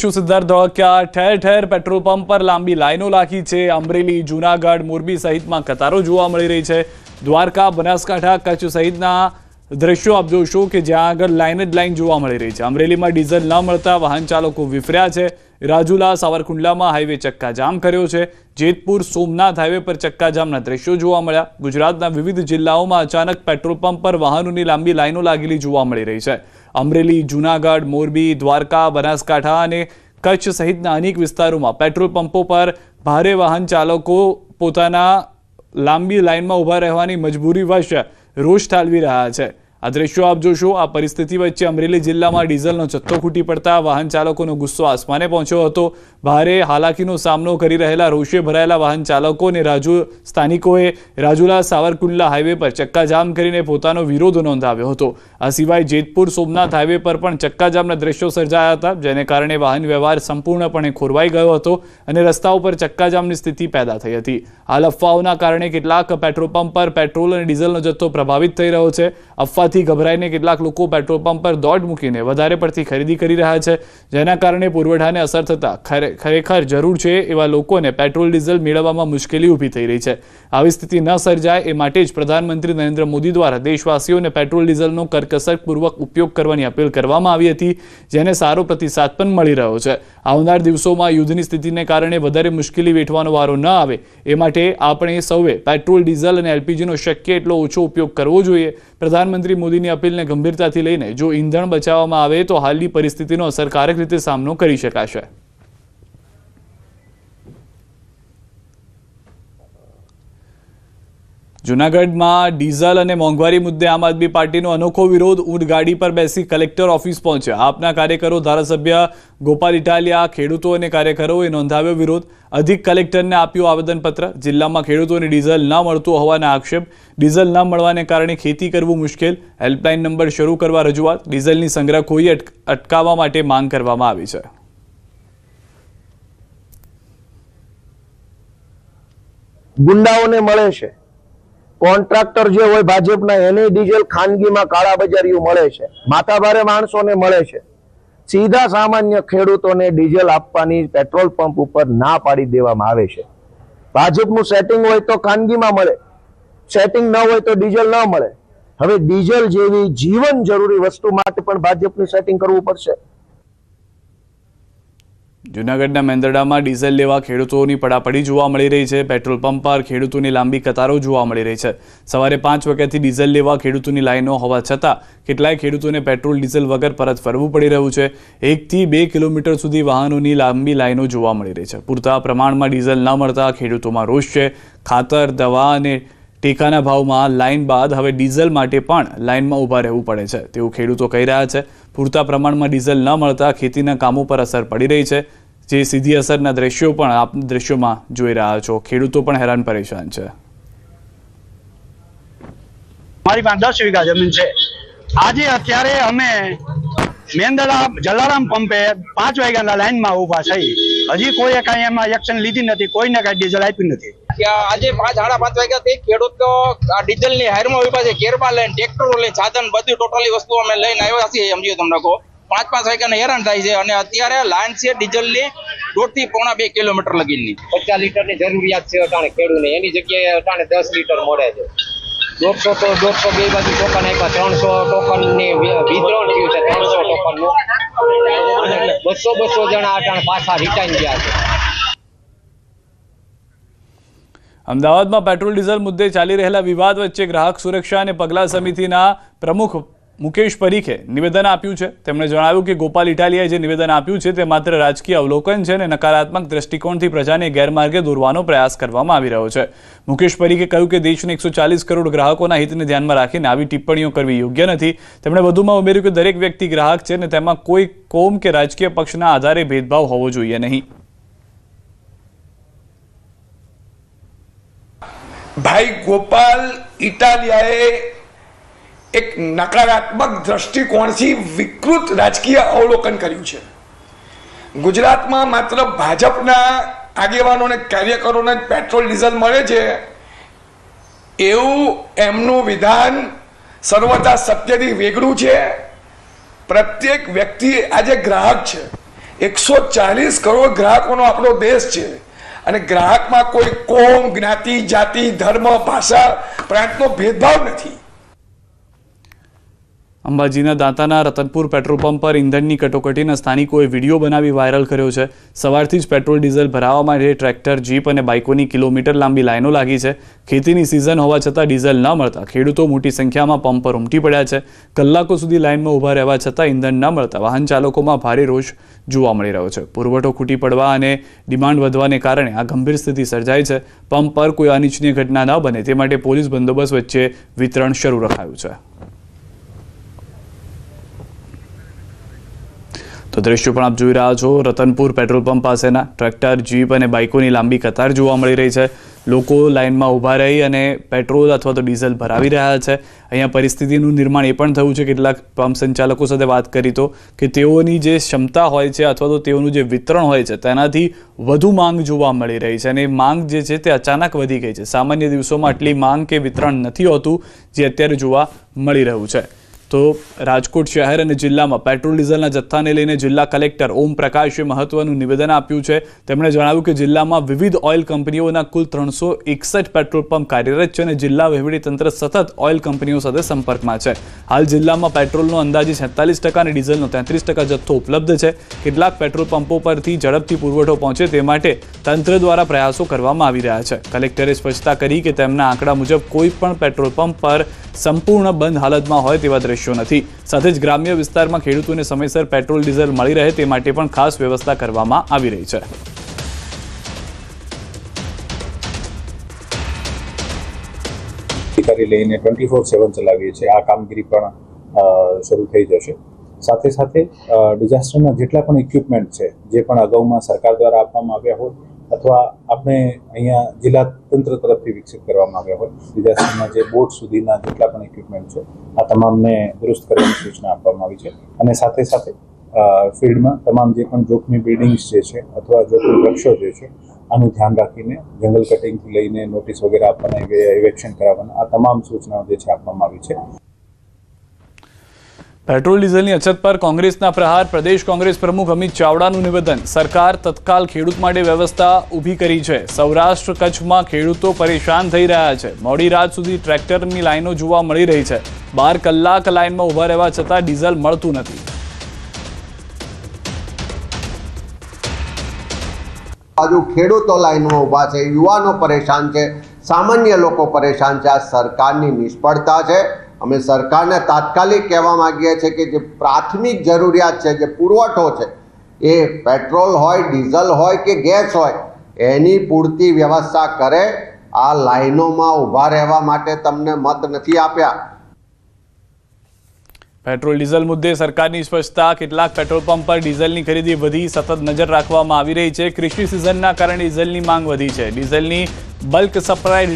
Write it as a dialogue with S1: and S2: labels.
S1: સિદ્ધાર્થ ધોળકિયા ઠેર ઠેર petrol pump પર લાંબી લાઈનો લાગી છે। અમરેલી, જૂનાગઢ, મોરબી સહિતમાં કતારો જોવા મળી રહી છે। દ્વારકા, બનાસકાંઠા, કચ્છ સહિતના દ્રશ્યો આપ જોશો કે જ્યાં આગળ લાઈન જ લાઈન જોવા મળી રહી છે। અમરેલીમાં ડીઝલ ન મળતા વાહન ચાલકો વિફર્યા છે। રાજુલા, સાવરકુંડલામાં હાઈવે ચક્કાજામ કર્યો છે। જેતપુર, સોમનાથ હાઈવે પર ચક્કાજામના દ્રશ્યો જોવા મળ્યા। ગુજરાતના વિવિધ જિલ્લાઓમાં અચાનક પેટ્રોલ પંપ પર વાહનોની લાંબી લાઈનો લાગેલી જોવા મળી રહી છે। અમરેલી, જૂનાગઢ, મોરબી, દ્વારકા, બનાસકાંઠા અને કચ્છ સહિતના અનેક વિસ્તારોમાં પેટ્રોલ પંપો પર ભારે વાહન ચાલકો પોતાના લાંબી લાઈનમાં ઊભા રહેવાની મજબૂરીવશ રોષ ઠાલવી રહ્યા છે। આ દ્રશ્યો આપ જોશો। આ પરિસ્થિતિ વચ્ચે અમરેલી જિલ્લામાં ડીઝલનો જથ્થો ખૂટી પડતા વાહન ચાલકોનો ગુસ્સો આસમાને પહોંચ્યો હતો। ભારે હાલાકીનો સામનો કરી રહેલા રોષે ભરાયેલા વાહન ચાલકો અને સ્થાનિકોએ રાજુલા, સાવરકુંડલા હાઈવે પર ચક્કાજામ કરીને પોતાનો વિરોધ નોંધાવ્યો હતો। આ સિવાય જેતપુર, સોમનાથ હાઈવે પર પણ ચક્કાજામના દ્રશ્યો સર્જાયા હતા, જેને કારણે વાહન વ્યવહાર સંપૂર્ણપણે ખોરવાઈ ગયો હતો અને રસ્તાઓ પર ચક્કાજામની સ્થિતિ પેદા થઈ હતી। હાલ અફવાઓના કારણે કેટલાક પેટ્રોલ પંપ પર પેટ્રોલ અને ડીઝલનો જથ્થો પ્રભાવિત થઈ રહ્યો છે। અફવાથી ગભરાઈને કેટલાક લોકો પેટ્રોલ પંપ પર દોડ મૂકીને વધારે પડતી ખરીદી કરી રહ્યા છે, જેના કારણે પુરવઠાને અસર થતા ખરેખર જરૂર છે એવા લોકોને પેટ્રોલ ડીઝલ મેળવવામાં મુશ્કેલી ઊભી થઈ રહી છે। આવી સ્થિતિ ન સર્જાય એ માટે જ પ્રધાનમંત્રી નરેન્દ્ર મોદી દ્વારા દેશવાસીઓને પેટ્રોલ ડીઝલનો કરકસરપૂર્વક ઉપયોગ કરવાની અપીલ કરવામાં આવી હતી, જેને સારો પ્રતિસાદ પણ મળી રહ્યો છે। આવનાર દિવસોમાં યુદ્ધની સ્થિતિને કારણે વધારે મુશ્કેલી વેઠવાનો વારો ન આવે એ માટે આપણે સૌએ પેટ્રોલ, ડીઝલ અને એલપીજીનો શક્ય એટલો ઓછો ઉપયોગ કરવો જોઈએ। પ્રધાનમંત્રી મોદીની અપીલને ગંભીરતાથી લઈને જો ઈંધણ બચાવવામાં આવે તો હાલની પરિસ્થિતિનો અસરકારક રીતે સામનો કરી શકાશે। જૂનાગઢમાં ડીઝલ અને મોંઘવારી મુદ્દે આમ આદમી પાર્ટીનો અનોખો વિરોધ। ઊંટ ગાડી પર બેસી કલેક્ટર ઓફિસ પહોંચ્યા। આપના કાર્યકરો, ધારાસભ્ય ગોપાલ ઇટાલિયા, ખેડૂતો અને કાર્યકરોએ નોંધાવ્યો વિરોધ। અધિક કલેક્ટરને આપ્યું આવેદનપત્ર। જિલ્લામાં ખેડૂતોને ડીઝલ ન મળતું હોવાના આક્ષેપ। ડીઝલ ન મળવાને કારણે ખેતી કરવું મુશ્કેલ। હેલ્પલાઇન નંબર શરૂ કરવા રજૂઆત। ડીઝલની સંગ્રહખોરી અટકાવવા માટે માંગ કરવામાં આવી છે।
S2: ગુંડાઓને મળે છે, કોન્ટ્રાક્ટર જે હોય ભાજપના એને ડીઝલ ખાનગીમાં કાળાબજારીઓ મળે છે, માથાભારે માણસોને મળે છે। સીધા સામાન્ય ખેડૂતોને ડીઝલ આપવાની પેટ્રોલ પંપ ઉપર ના પાડી દેવામાં આવે છે। ભાજપનું સેટિંગ હોય તો ખાનગીમાં મળે, સેટિંગ ન હોય તો ડીઝલ ન મળે। હવે ડીઝલ જેવી જીવન જરૂરી વસ્તુ માટે પણ ભાજપનું સેટિંગ કરવું પડશે।
S1: જૂનાગઢના મેંદરડામાં ડીઝલ લેવા ખેડૂતોની પડાપડી જોવા મળી રહી છે। પેટ્રોલ પંપ પર ખેડૂતોની લાંબી કતારો જોવા મળી રહી છે। સવારે 5 વાગ્યાથી ડીઝલ લેવા ખેડૂતોની લાઈનો હોવા છતાં કેટલાય ખેડૂતોને પેટ્રોલ, ડીઝલ વગર પરત ફરવું પડી રહ્યું છે। 1 થી 2 કિલોમીટર સુધી વાહનોની લાંબી લાઈનો જોવા મળી રહી છે। પૂરતા પ્રમાણમાં ડીઝલ ન મળતા ખેડૂતોમાં રોષ છે। ખાતર, દવા અને ટેકાના ભાવમાં લાઈન બાદ હવે ડીઝલ માટે પણ લાઈનમાં ઊભા રહેવું પડે છે તેવું ખેડૂતો કહી રહ્યા છે। પૂરતા પ્રમાણમાં ડીઝલ ન મળતા ખેતીના કામો પર અસર પડી રહી છે, જે સીધી અસરના દ્રશ્યો પણ આપ દ્રશ્યોમાં જોઈ રહ્યા છો। ખેડૂતો પણ હેરાન પરેશાન છે।
S3: મારી પાસે 10 વીઘા જમીન છે। આજે અત્યારે અમે મેંદડા જલારામ પંપે 5 વાગ્યાના લાઈનમાં ઊભા થઈ, હજી કોઈએ કાંઈ એમાં એક્શન લીધી નથી, કોઈને કાંઈ ડીઝલ આપ્યું નથી।
S4: આજે 5-5:30 વાગ્યાથી ખેડૂતો આ ડીઝલની હારમાં ઉભા છે। કેરબા લઈને, ટ્રેક્ટરો લઈને, સાધન બધી ટોટલી વસ્તુ અમે લઈને આવ્યા છીએ। સમજો તમને કહો 5 વાગ્યાને હેરાન થાય છે અને અત્યારે લાઈન છે ડીઝલની 1.5 થી 2.5 કિલોમીટર લગીની।
S5: 50 લીટરની જરૂરિયાત છે અટાણે ખેડૂતને, એની જગ્યાએ અટાણે 10 લીટર મળે છે। 150 તો 150 બે બાજુ ટોકન આપ્યા, 300 ટોકનની વિતરણ થયું છે। 300 ટોકનનું 200 જણા અટાણે પાછા રિટાઈન ગયા છે।
S1: અમદાવાદમાં પેટ્રોલ ડીઝલ મુદ્દે ચાલી રહેલા વિવાદ વચ્ચે ગ્રાહક સુરક્ષા અને પગલાં સમિતિના પ્રમુખ મુકેશ પરીખે નિવેદન આપ્યું છે। તેમણે જણાવ્યું કે ગોપાલ ઇટાલિયાએ જે નિવેદન આપ્યું છે તે માત્ર રાજકીય અવલોકન છે અને નકારાત્મક દ્રષ્ટિકોણથી પ્રજાને ગેરમાર્ગે દોરવાનો પ્રયાસ કરવામાં આવી રહ્યો છે। મુકેશ પરીખે કહ્યું કે દેશના 140 કરોડ ગ્રાહકોના હિતને ધ્યાનમાં રાખીને આવી ટિપ્પણીઓ કરવી યોગ્ય નથી। તેમણે વધુમાં ઉમેર્યું કે દરેક વ્યક્તિ ગ્રાહક છે અને તેમાં કોઈ કોમ કે રાજકીય પક્ષના આધારે ભેદભાવ હોવો જોઈએ નહીં।
S6: ભાઈ ગોપાલ ઇટાલિયાએ એક નકારાત્મક દ્રષ્ટિકોણથી વિકૃત રાજકીય અવલોકન કર્યું છે। ગુજરાતમાં માત્ર ભાજપના આગેવાનોને, કાર્યકરોને જ પેટ્રોલ, ડીઝલ મળે છે એવું એમનું વિધાન સર્વથા સત્યથી વેગળું છે। પ્રત્યેક વ્યક્તિ આજે ગ્રાહક છે। 140 કરોડ ગ્રાહકોનો આપણો દેશ છે અને ગ્રાહકમાં કોઈ કોમ, જ્ઞાતિ, જાતિ, ધર્મ, ભાષા, પ્રાંતનો ભેદભાવ નથી.
S1: અંબાજીના દાંતાના રતનપુર પેટ્રોલ પંપ પર ઈંધણની કટોકટીના સ્થાનિકોએ વિડીયો બનાવી વાયરલ કર્યો છે. સવારથી જ પેટ્રોલ ડીઝલ ભરાવવા માટે ટ્રેક્ટર, જીપ અને બાઇકોની કિલોમીટર લાંબી લાઈનો લાગી છે. ખેતીની સિઝન હોવા છતાં ડીઝલ ન મળતા ખેડૂતો મોટી સંખ્યામાં પંપ પર ઉમટી પડ્યા છે. કલાકો સુધી લાઇનમાં ઊભા રહેવા છતાં ઈંધણ ન મળતા વાહન ચાલકોમાં ભારે રોષ જોવા મળી રહ્યો છે. પુરવઠો ખૂટી પડવા અને ડિમાન્ડ વધવાને કારણે આ ગંભીર સ્થિતિ સર્જાઈ છે. પંપ પર કોઈ અનિચ્છનીય ઘટના ન બને તે માટે પોલીસ બંદોબસ્ત વચ્ચે વિતરણ શરૂ રખાયું છે. તો દ્રશ્યો પણ આપ જોઈ રહ્યા છો. રતનપુર પેટ્રોલ પંપ પાસેના ટ્રેક્ટર, જીપ અને બાઇકોની લાંબી કતાર જોવા મળી રહી છે. લોકો લાઇનમાં ઊભા રહી અને પેટ્રોલ અથવા તો ડીઝલ ભરાવી રહ્યા છે. અહીંયા પરિસ્થિતિનું નિર્માણ એ પણ થયું છે, કેટલાક પંપ સંચાલકો સાથે વાત કરી તો, કે તેઓની જે ક્ષમતા હોય છે અથવા તો તેઓનું જે વિતરણ હોય છે તેનાથી વધુ માંગ જોવા મળી રહી છે અને માંગ જે છે તે અચાનક વધી ગઈ છે. સામાન્ય દિવસોમાં આટલી માંગ કે વિતરણ નથી હોતું જે અત્યારે જોવા મળી રહ્યું છે. તો રાજકોટ શહેર અને જિલ્લામાં પેટ્રોલ ડીઝલના જથ્થાને લઈને જિલ્લા કલેક્ટર ઓમ પ્રકાશે મહત્વનું નિવેદન આપ્યું છે. તેમણે જણાવ્યું કે જિલ્લામાં વિવિધ ઓઇલ કંપનીઓના કુલ 361 પેટ્રોલ પંપ કાર્યરત છે અને જિલ્લા વહીવટીતંત્ર સતત ઓઇલ કંપનીઓ સાથે સંપર્કમાં છે. હાલ જિલ્લામાં પેટ્રોલનો અંદાજે 46% અને ડીઝલનો 33% જથ્થો ઉપલબ્ધ છે. કેટલાક પેટ્રોલ પંપો પરથી ઝડપથી પુરવઠો પહોંચે તે માટે તંત્ર દ્વારા પ્રયાસો કરવામાં આવી રહ્યા છે. કલેક્ટરે સ્પષ્ટતા કરી કે તેમના આંકડા મુજબ કોઈ પણ પેટ્રોલ પંપ પર સંપૂર્ણ બંધ હાલતમાં હોય તેવા દ્રશ્યો નથી. સાથે જ ગ્રામ્ય વિસ્તારમાં ખેડૂતોને સમયસર પેટ્રોલ ડીઝલ મળી રહે તે માટે પણ ખાસ વ્યવસ્થા કરવામાં આવી રહી છે.
S7: લઈને 24/7 ચલાવીએ છીએ. આ કામગીરી પણ શરૂ થઈ જશે. સાથે સાથે ડિઝાસ્ટરના જેટલા પણ ઇક્વિપમેન્ટ છે, જે પણ અગાઉમાં સરકાર દ્વારા આપવામાં આવ્યા હોય અથવા આપણે અહીંયા જિલ્લા તંત્ર તરફથી વિકસિત કરવામાં આવ્યા હોય, ડિઝાસ્ટરના જે બોટ સુધીના જેટલા પણ ઇક્વિપમેન્ટ છે આ તમામને દુરુસ્ત કરવાની સૂચના આપવામાં આવી છે. અને સાથે સાથે ફિલ્ડમાં તમામ જે પણ જોખમી બિલ્ડિંગ્સ જે છે અથવા જોખમી વૃક્ષો જે છે આનું ધ્યાન રાખીને જંગલ કટિંગથી લઈને નોટિસ વગેરે આપવાના, ઇવેક્શન કરાવવાના આ તમામ સૂચનાઓ જે છે આપવામાં આવી છે.
S1: પેટ્રોલ ડીઝલની અછત પર કોંગ્રેસના પ્રહાર. પ્રદેશ કોંગ્રેસ પ્રમુખ અમિત ચાવડાનું નિવેદન. સરકાર તત્કાલ ખેડૂત માટે વ્યવસ્થા ઊભી કરી છે. સૌરાષ્ટ્ર કચ્છમાં ખેડૂતો પરેશાન થઈ રહ્યા છે. મોડી રાત સુધી ટ્રેક્ટરની લાઈનો જોવા મળી રહી છે. 12 કલાક લાઈનમાં ઊભા રહેવા છતાં ડીઝલ મળતું નથી.
S8: બાજુ ખેડૂતો લાઈનમાં ઊભા છે, યુવાનો પરેશાન છે, સામાન્ય લોકો પરેશાન છે. આ સરકારની નિષ્ફળતા છે. અમે સરકારને તાત્કાલિક કહેવા માંગીએ છીએ કે જે પ્રાથમિક જરૂરિયાત છે, જે પુરવઠો છે, એ પેટ્રોલ હોય, ડીઝલ હોય કે ગેસ હોય, એની પૂરતી વ્યવસ્થા કરે. આ લાઈનોમાં ઊભા રહેવા માટે તમને મત નથી આપ્યા.
S1: પેટ્રોલ ડીઝલ મુદ્દે સરકારની સ્પષ્ટતા. કેટલાક પેટ્રોલ પંપ પર ડીઝલની ખરીદી વધી, સતત નજર રાખવામાં આવી રહી છે. કૃષિ સિઝનના કારણે ડીઝલની માંગ વધી છે. ડીઝલની બલ્ક સપ્લાય